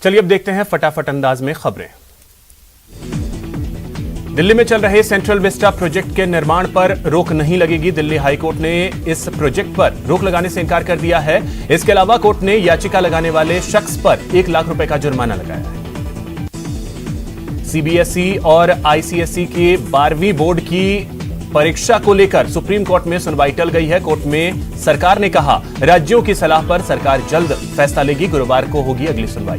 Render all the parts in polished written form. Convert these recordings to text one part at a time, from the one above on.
चलिए अब देखते हैं फटाफट अंदाज में खबरें। दिल्ली में चल रहे सेंट्रल विस्टा प्रोजेक्ट के निर्माण पर रोक नहीं लगेगी। दिल्ली हाईकोर्ट ने इस प्रोजेक्ट पर रोक लगाने से इनकार कर दिया है। इसके अलावा कोर्ट ने याचिका लगाने वाले शख्स पर 1 लाख रुपए का जुर्माना लगाया है। सीबीएसई और आईसीएसई के 12वीं बोर्ड की परीक्षा को लेकर सुप्रीम कोर्ट में सुनवाई टल गई है। कोर्ट में सरकार ने कहा, राज्यों की सलाह पर सरकार जल्द फैसला लेगी। गुरुवार को होगी अगली सुनवाई।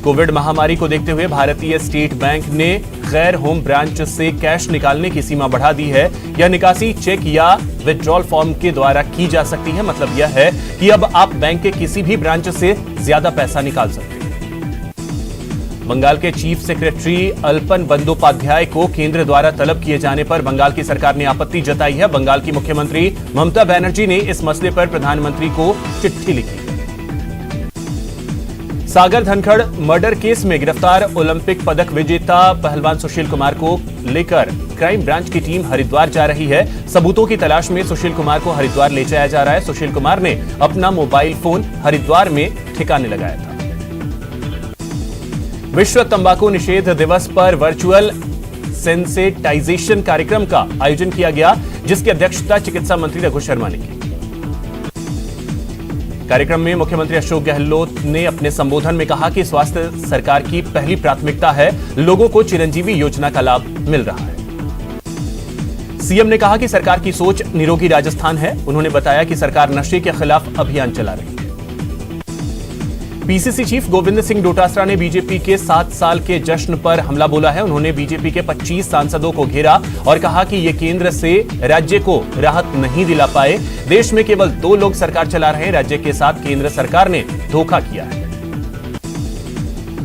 कोविड महामारी को देखते हुए भारतीय स्टेट बैंक ने गैर होम ब्रांच से कैश निकालने की सीमा बढ़ा दी है। यह निकासी चेक या विथड्रॉल फॉर्म के द्वारा की जा सकती है। मतलब यह है कि अब आप बैंक के किसी भी ब्रांच से ज्यादा पैसा निकाल सकते हैं। बंगाल के चीफ सेक्रेटरी अल्पन बंदोपाध्याय को केंद्र द्वारा तलब किए जाने पर बंगाल की सरकार ने आपत्ति जताई है। बंगाल की मुख्यमंत्री ममता बनर्जी ने इस मसले पर प्रधानमंत्री को चिट्ठी लिखी। सागर धनखड़ मर्डर केस में गिरफ्तार ओलंपिक पदक विजेता पहलवान सुशील कुमार को लेकर क्राइम ब्रांच की टीम हरिद्वार जा रही है। सबूतों की तलाश में सुशील कुमार को हरिद्वार ले जाया जा रहा है। सुशील कुमार ने अपना मोबाइल फोन हरिद्वार में ठिकाने लगाया था। विश्व तंबाकू निषेध दिवस पर वर्चुअल सेंसेटाइजेशन कार्यक्रम का आयोजन किया गया, जिसकी अध्यक्षता चिकित्सा मंत्री रघु शर्मा ने की। कार्यक्रम में मुख्यमंत्री अशोक गहलोत ने अपने संबोधन में कहा कि स्वास्थ्य सरकार की पहली प्राथमिकता है। लोगों को चिरंजीवी योजना का लाभ मिल रहा है। सीएम ने कहा कि सरकार की सोच निरोगी राजस्थान है। उन्होंने बताया कि सरकार नशे के खिलाफ अभियान चला रही है। पीसीसी चीफ गोविंद सिंह डोटासरा ने बीजेपी के 7 साल के जश्न पर हमला बोला है। उन्होंने बीजेपी के 25 सांसदों को घेरा और कहा कि ये केंद्र से राज्य को राहत नहीं दिला पाए। देश में केवल 2 लोग सरकार चला रहे हैं। राज्य के साथ केंद्र सरकार ने धोखा किया है।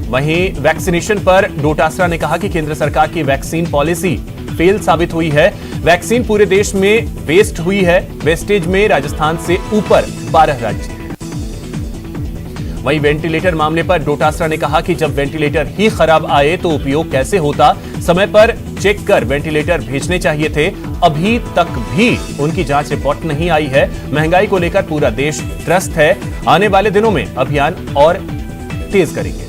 वहीं वैक्सीनेशन पर डोटासरा ने कहा कि केंद्र सरकार की वैक्सीन पॉलिसी फेल साबित हुई है। वैक्सीन पूरे देश में वेस्ट हुई है। वेस्टेज में राजस्थान से ऊपर 12 राज्य। वहीं वेंटिलेटर मामले पर डोटासरा ने कहा कि जब वेंटिलेटर ही खराब आए तो उपयोग कैसे होता। समय पर चेक कर वेंटिलेटर भेजने चाहिए थे। अभी तक भी उनकी जांच रिपोर्ट नहीं आई है। महंगाई को लेकर पूरा देश त्रस्त है। आने वाले दिनों में अभियान और तेज करेंगे।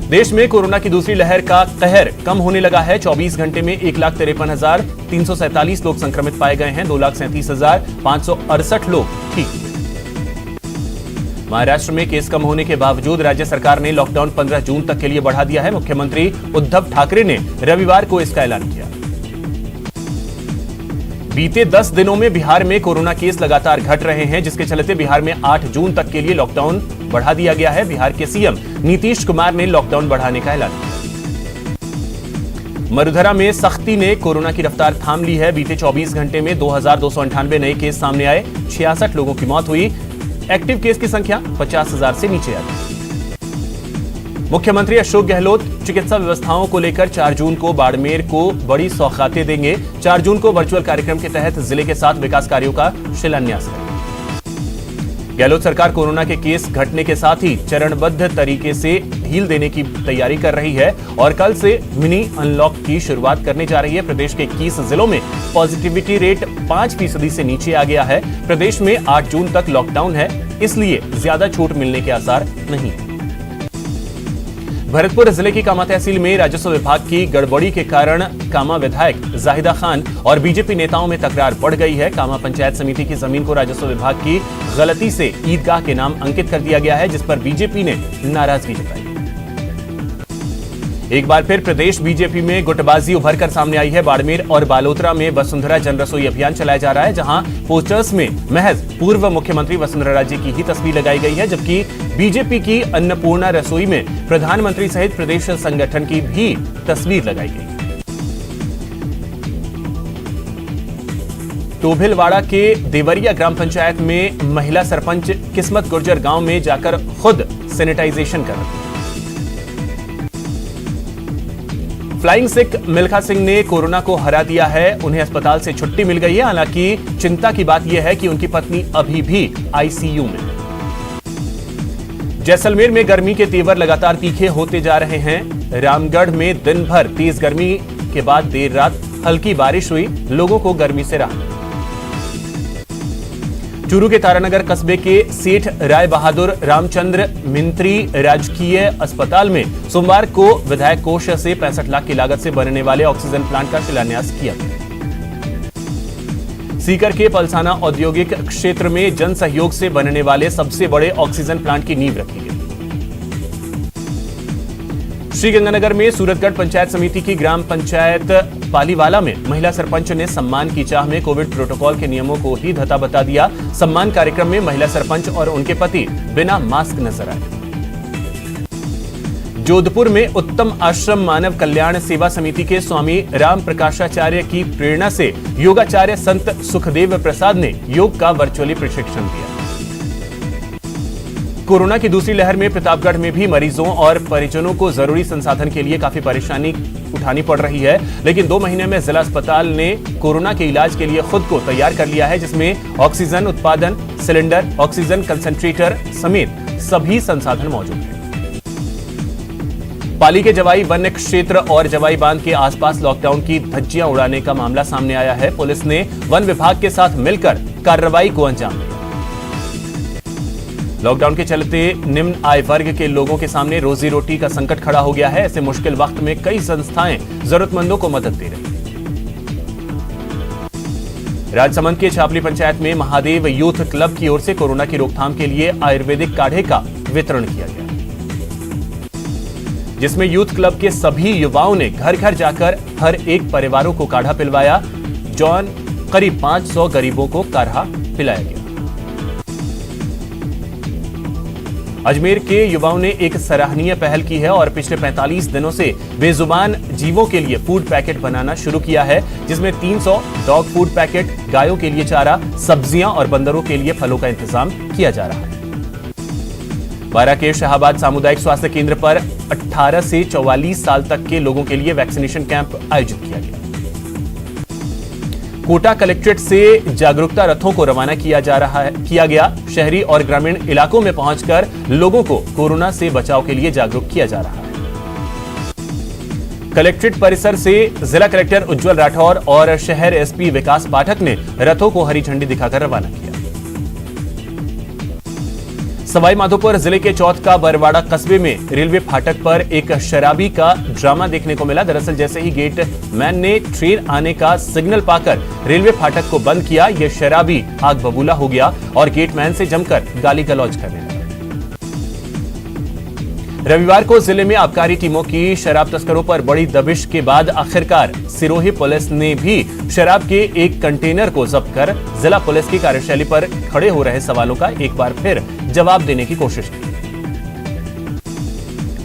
देश में कोरोना की दूसरी लहर का कहर कम होने लगा है। 24 घंटे में 1,53,347 लोग संक्रमित पाए गए हैं। 2,37,568 लोग ठीक हुए। महाराष्ट्र में केस कम होने के बावजूद राज्य सरकार ने लॉकडाउन 15 जून तक के लिए बढ़ा दिया है। मुख्यमंत्री उद्धव ठाकरे ने रविवार को इसका ऐलान किया। बीते 10 दिनों में बिहार में कोरोना केस लगातार घट रहे हैं, जिसके चलते बिहार में 8 जून तक के लिए लॉकडाउन बढ़ा दिया गया है। बिहार के सीएम नीतीश कुमार ने लॉकडाउन बढ़ाने का ऐलान किया। मरुधरा में सख्ती ने कोरोना की रफ्तार थाम ली है। बीते 24 घंटे में 2,298 नए केस सामने आए। 66 लोगों की मौत हुई। एक्टिव केस की संख्या 50,000 से नीचे आई। मुख्यमंत्री अशोक गहलोत चिकित्सा व्यवस्थाओं को लेकर 4 जून को बाड़मेर को बड़ी सौगातें देंगे। 4 जून को वर्चुअल कार्यक्रम के तहत जिले के 7 विकास कार्यों का शिलान्यास करेंगे। गहलोत सरकार कोरोना के केस घटने के साथ ही चरणबद्ध तरीके से ढील देने की तैयारी कर रही है और कल से मिनी अनलॉक की शुरुआत करने जा रही है। प्रदेश के 21 जिलों में पॉजिटिविटी रेट 5% से नीचे आ गया है। प्रदेश में 8 जून तक लॉकडाउन है, इसलिए ज्यादा छूट मिलने के आसार नहीं। भरतपुर जिले की कामा तहसील में राजस्व विभाग की गड़बड़ी के कारण कामा विधायक जाहिदा खान और बीजेपी नेताओं में तकरार बढ़ गई है। कामा पंचायत समिति की जमीन को राजस्व विभाग की गलती से ईदगाह के नाम अंकित कर दिया गया है, जिस पर बीजेपी ने नाराजगी जताई। एक बार फिर प्रदेश बीजेपी में गुटबाजी उभर कर सामने आई है। बाड़मेर और बालोतरा में वसुंधरा जन रसोई अभियान चलाया जा रहा है, जहां पोस्टर्स में महज पूर्व मुख्यमंत्री वसुंधरा राजे की ही तस्वीर लगाई गई है, जबकि बीजेपी की अन्नपूर्णा रसोई में प्रधानमंत्री सहित प्रदेश संगठन की भी तस्वीर लगाई गई। टोभिलवाड़ा के देवरिया ग्राम पंचायत में महिला सरपंच किस्मत गुर्जर गांव में जाकर खुद सैनिटाइजेशन कर रही। फ्लाइंग सिख मिल्खा सिंह ने कोरोना को हरा दिया है। उन्हें अस्पताल से छुट्टी मिल गई है। हालांकि चिंता की बात यह है कि उनकी पत्नी अभी भी आईसीयू में। जैसलमेर में गर्मी के तेवर लगातार तीखे होते जा रहे हैं। रामगढ़ में दिन भर तेज गर्मी के बाद देर रात हल्की बारिश हुई। लोगों को गर्मी से राहत। चूरू के तारानगर कस्बे के सेठ राय बहादुर रामचंद्र मिंत्री राजकीय अस्पताल में सोमवार को विधायक कोष से 65 लाख की लागत से बनने वाले ऑक्सीजन प्लांट का शिलान्यास किया गया। सीकर के पलसाना औद्योगिक क्षेत्र में जन सहयोग से बनने वाले सबसे बड़े ऑक्सीजन प्लांट की नींव रखी गई। श्रीगंगानगर में सूरतगढ़ पंचायत समिति की ग्राम पंचायत पालीवाला में महिला सरपंच ने सम्मान की चाह में कोविड प्रोटोकॉल के नियमों को ही धता बता दिया। सम्मान कार्यक्रम में महिला सरपंच और उनके पति बिना मास्क नजर आए। जोधपुर में उत्तम आश्रम मानव कल्याण सेवा समिति के स्वामी राम प्रकाशाचार्य की प्रेरणा से योगाचार्य संत सुखदेव प्रसाद ने योग का वर्चुअली प्रशिक्षण दिया। कोरोना की दूसरी लहर में प्रतापगढ़ में भी मरीजों और परिजनों को जरूरी संसाधन के लिए काफी परेशानी उठानी पड़ रही है, लेकिन 2 महीने में जिला अस्पताल ने कोरोना के इलाज के लिए खुद को तैयार कर लिया है, जिसमें ऑक्सीजन उत्पादन, सिलेंडर, ऑक्सीजन कंसंट्रेटर समेत सभी संसाधन मौजूद हैं। पाली के जवाई वन्य क्षेत्र और जवाई बांध के आसपास लॉकडाउन की धज्जियां उड़ाने का मामला सामने आया है। पुलिस ने वन विभाग के साथ मिलकर कार्रवाई को अंजाम दिया। लॉकडाउन के चलते निम्न आय वर्ग के लोगों के सामने रोजी रोटी का संकट खड़ा हो गया है। ऐसे मुश्किल वक्त में कई संस्थाएं जरूरतमंदों को मदद दे रही हैं। राजसमंद के छापली पंचायत में महादेव यूथ क्लब की ओर से कोरोना की रोकथाम के लिए आयुर्वेदिक काढ़े का वितरण किया गया, जिसमें यूथ क्लब के सभी युवाओं ने घर घर जाकर हर एक परिवारों को काढ़ा पिलवाया। जॉन करीब 500 गरीबों को काढ़ा पिलाया गया। अजमेर के युवाओं ने एक सराहनीय पहल की है और पिछले 45 दिनों से बेजुबान जीवों के लिए फूड पैकेट बनाना शुरू किया है, जिसमें 300 डॉग फूड पैकेट, गायों के लिए चारा, सब्जियां और बंदरों के लिए फलों का इंतजाम किया जा रहा है। बारां के शाहबाद सामुदायिक स्वास्थ्य केंद्र पर 18 से 44 साल तक के लोगों के लिए वैक्सीनेशन कैंप आयोजित किया गया। कोटा कलेक्ट्रेट से जागरूकता रथों को रवाना किया गया। शहरी और ग्रामीण इलाकों में पहुंचकर लोगों को कोरोना से बचाव के लिए जागरूक किया जा रहा है। कलेक्ट्रेट परिसर से जिला कलेक्टर उज्जवल राठौर और शहर एसपी विकास पाठक ने रथों को हरी झंडी दिखाकर रवाना किया। सवाई माधोपुर जिले के चौथ का बरवाड़ा कस्बे में रेलवे फाटक पर एक शराबी का ड्रामा देखने को मिला। दरअसल जैसे ही गेट मैन ने ट्रेन आने का सिग्नल पाकर रेलवे फाटक को बंद किया, यह शराबी आग बबूला हो गया और गेटमैन से जमकर गाली गलौज करने लगा। रविवार को जिले में आबकारी टीमों की शराब तस्करों पर बड़ी दबिश के बाद आखिरकार सिरोही पुलिस ने भी शराब के एक कंटेनर को जब्त कर जिला पुलिस की कार्यशैली पर खड़े हो रहे सवालों का एक बार फिर जवाब देने की कोशिश की।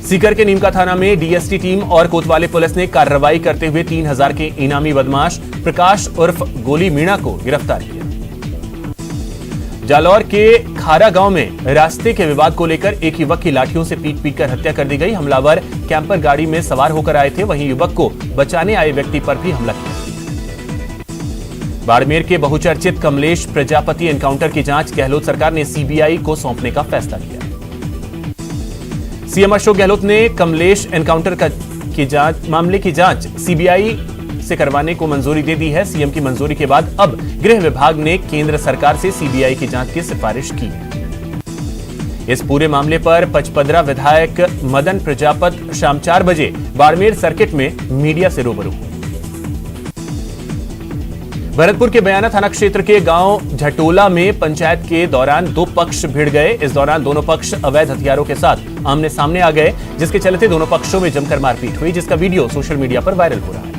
सीकर के नीमका थाना में डीएसटी टीम और कोतवाली पुलिस ने कार्रवाई करते हुए 3000 के इनामी बदमाश प्रकाश उर्फ गोली मीणा को गिरफ्तार किया। जालौर के खारा गांव में रास्ते के विवाद को लेकर एक युवक की लाठियों से पीट-पीट कर हत्या कर दी गई। हमलावर कैंपर गाड़ी में सवार होकर आए थे, वहीं युवक को बचाने आए व्यक्ति पर भी हमला किया। बाड़मेर के बहुचर्चित कमलेश प्रजापति एनकाउंटर की जांच गहलोत सरकार ने सीबीआई को सौंपने का फैसला किया। सीएम अशोक गहलोत ने कमलेश एनकाउंटर मामले की जांच सीबीआई से करवाने को मंजूरी दे दी है। सीएम की मंजूरी के बाद अब गृह विभाग ने केंद्र सरकार से सीबीआई की जांच की सिफारिश की है। इस पूरे मामले पर पचपदरा विधायक मदन प्रजापत शाम 4 बजे बाड़मेर सर्किट में मीडिया से रूबरू हुए। भरतपुर के बयाना थाना क्षेत्र के गांव झटोला में पंचायत के दौरान 2 पक्ष भिड़ गए। इस दौरान दोनों पक्ष अवैध हथियारों के साथ आमने सामने आ गए, जिसके चलते दोनों पक्षों में जमकर मारपीट हुई, जिसका वीडियो सोशल मीडिया पर वायरल हो रहा है।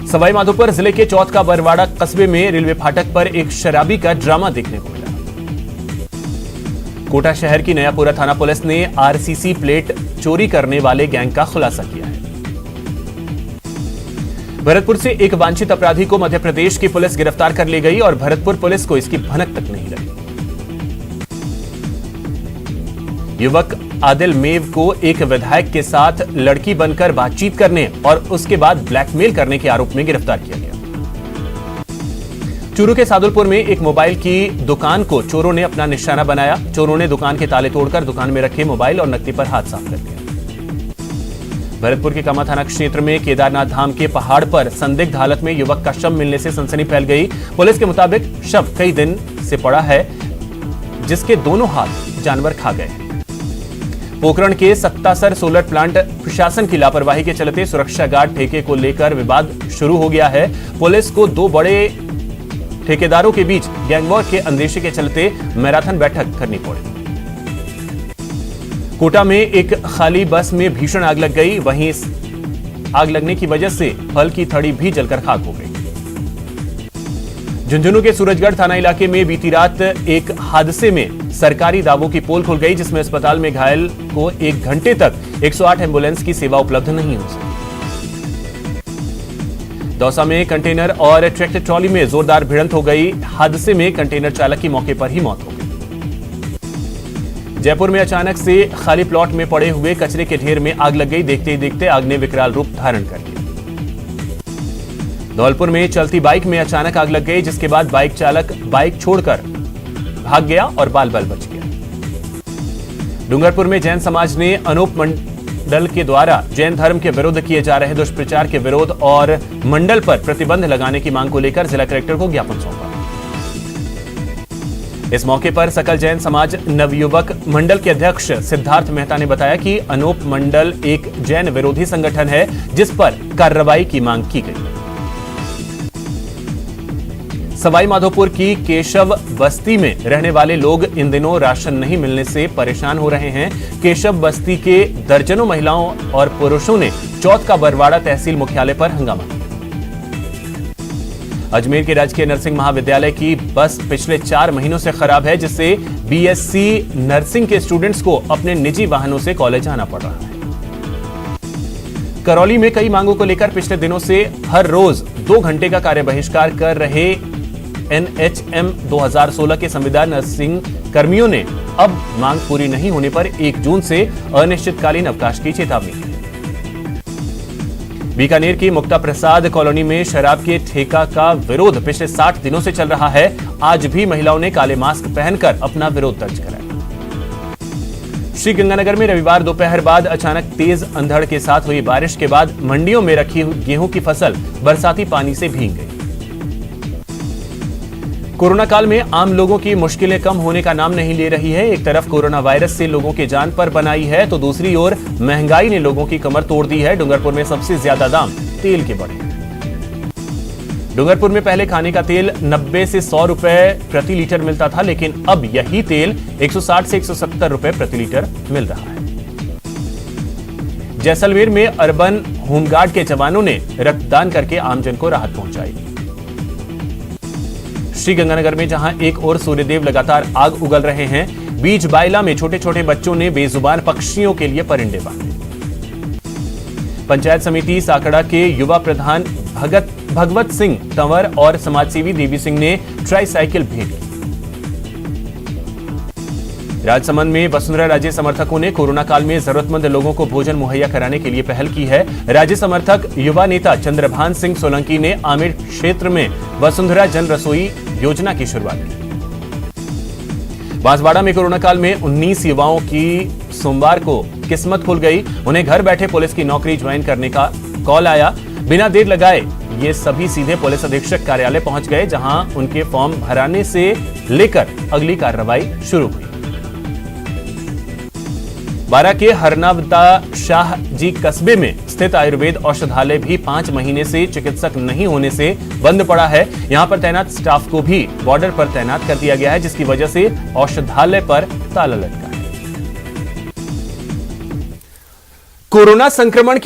सवाई माधोपुर जिले के चौथ का बरवाड़ा कस्बे में रेलवे फाटक पर एक शराबी का ड्रामा देखने को मिला। कोटा शहर की नयापुरा थाना पुलिस ने आरसीसी प्लेट चोरी करने वाले गैंग का खुलासा किया है। भरतपुर से एक वांछित अपराधी को मध्य प्रदेश की पुलिस गिरफ्तार कर ले गई और भरतपुर पुलिस को इसकी भनक तक नहीं लगी। युवक आदिल मेव को एक विधायक के साथ लड़की बनकर बातचीत करने और उसके बाद ब्लैकमेल करने के आरोप में गिरफ्तार किया गया। चूरू के सादुलपुर में एक मोबाइल की दुकान को चोरों ने अपना निशाना बनाया। चोरों ने दुकान के ताले तोड़कर दुकान में रखे मोबाइल और नकदी पर हाथ साफ कर दिया। भरतपुर के कामा थाना क्षेत्र में केदारनाथ धाम के पहाड़ पर संदिग्ध हालत में युवक का शव मिलने से सनसनी फैल गई। पुलिस के मुताबिक शव कई दिन से पड़ा है, जिसके दोनों हाथ जानवर खा गए। पोखरण के सत्तासर सोलर प्लांट प्रशासन की लापरवाही के चलते सुरक्षा गार्ड ठेके को लेकर विवाद शुरू हो गया है। पुलिस को दो बड़े ठेकेदारों के बीच गैंगवॉर के अंदेशे के चलते मैराथन बैठक करनी पड़ी। कोटा में एक खाली बस में भीषण आग लग गई। वहीं इस आग लगने की वजह से फल की थड़ी भी जलकर खाक हो गई। झुंझुनू के सूरजगढ़ थाना इलाके में बीती रात एक हादसे में सरकारी दावों की पोल खुल गई, जिसमें अस्पताल में घायल को 1 घंटे तक 108 एम्बुलेंस की सेवा उपलब्ध नहीं हो सकी। दौसा में कंटेनर और ट्रैक्टर ट्रॉली में जोरदार भिड़ंत हो गई। हादसे में कंटेनर चालक की मौके पर ही मौत हो गई। जयपुर में अचानक से खाली प्लॉट में पड़े हुए कचरे के ढेर में आग लग गई। देखते ही देखते आग ने विकराल रूप धारण कर लिया। धौलपुर में चलती बाइक में अचानक आग लग गई, जिसके बाद बाइक चालक बाइक छोड़कर भाग गया और बाल बाल बच गया। डूंगरपुर में जैन समाज ने अनूप मंडल के द्वारा जैन धर्म के विरुद्ध किए जा रहे दुष्प्रचार के विरोध और मंडल पर प्रतिबंध लगाने की मांग को लेकर जिला कलेक्टर को ज्ञापन सौंपा। इस मौके पर सकल जैन समाज नवयुवक मंडल के अध्यक्ष सिद्धार्थ मेहता ने बताया कि अनूप मंडल एक जैन विरोधी संगठन है, जिस पर कार्रवाई की मांग की गई। सवाई माधोपुर की केशव बस्ती में रहने वाले लोग इन दिनों राशन नहीं मिलने से परेशान हो रहे हैं। केशव बस्ती के दर्जनों महिलाओं और पुरुषों ने चौथ का बरवाड़ा तहसील मुख्यालय पर हंगामा किया। अजमेर के राजकीय नर्सिंग महाविद्यालय की बस पिछले 4 महीनों से खराब है, जिससे बीएससी नर्सिंग के स्टूडेंट्स को अपने निजी वाहनों से कॉलेज आना पड़ रहा है। करौली में कई मांगों को लेकर पिछले दिनों से हर रोज 2 घंटे का कार्य बहिष्कार कर रहे NHM 2016 के संविदा नर्सिंग कर्मियों ने अब मांग पूरी नहीं होने पर 1 जून से अनिश्चितकालीन अवकाश की चेतावनी दी। बीकानेर की मुक्ता प्रसाद कॉलोनी में शराब के ठेका का विरोध पिछले 60 दिनों से चल रहा है। आज भी महिलाओं ने काले मास्क पहनकर अपना विरोध दर्ज कराया। श्री गंगानगर में रविवार दोपहर बाद अचानक तेज अंधड़ के साथ हुई बारिश के बाद मंडियों में रखी गेहूं की फसल बरसाती पानी से भीग गई। कोरोना काल में आम लोगों की मुश्किलें कम होने का नाम नहीं ले रही है। एक तरफ कोरोना वायरस से लोगों के जान पर बनाई है, तो दूसरी ओर महंगाई ने लोगों की कमर तोड़ दी है। डूंगरपुर में सबसे ज्यादा दाम तेल के बढ़े। डूंगरपुर में पहले खाने का तेल 90 से 100 रुपए प्रति लीटर मिलता था, लेकिन अब यही तेल 160 से 170 रुपए प्रति लीटर मिल रहा है। जैसलमेर में अर्बन होमगार्ड के जवानों ने रक्तदान करके आमजन को राहत पहुंचाई। श्री गंगानगर में जहां एक और सूर्यदेव लगातार आग उगल रहे हैं, बीच बायला में छोटे छोटे बच्चों ने बेजुबान पक्षियों के लिए परिंदे बांधे। पंचायत समिति साकड़ा के युवा प्रधान भगवत सिंह तंवर और समाजसेवी देवी सिंह ने ट्राईसाइकिल भेंट की। राजसमंद में वसुंधरा राजे समर्थकों ने कोरोना काल में जरूरतमंद लोगों को भोजन मुहैया कराने के लिए पहल की है। राज्य समर्थक युवा नेता चंद्रभान सिंह सोलंकी ने आमेर क्षेत्र में वसुंधरा जन रसोई योजना की शुरुआत की। बांसवाड़ा में कोरोना काल में 19 युवाओं की सोमवार को किस्मत खुल गई। उन्हें घर बैठे पुलिस की नौकरी ज्वाइन करने का कॉल आया। बिना देर लगाए ये सभी सीधे पुलिस अधीक्षक कार्यालय पहुंच गए, जहां उनके फॉर्म भराने से लेकर अगली कार्रवाई शुरू हुई। बारा के हरनावता शाह जी कस्बे में स्थित आयुर्वेद औषधालय भी 5 महीने से चिकित्सक नहीं होने से बंद पड़ा है। यहां पर तैनात स्टाफ को भी बॉर्डर पर तैनात कर दिया गया है, जिसकी वजह से औषधालय पर ताला लटका है। कोरोना संक्रमण की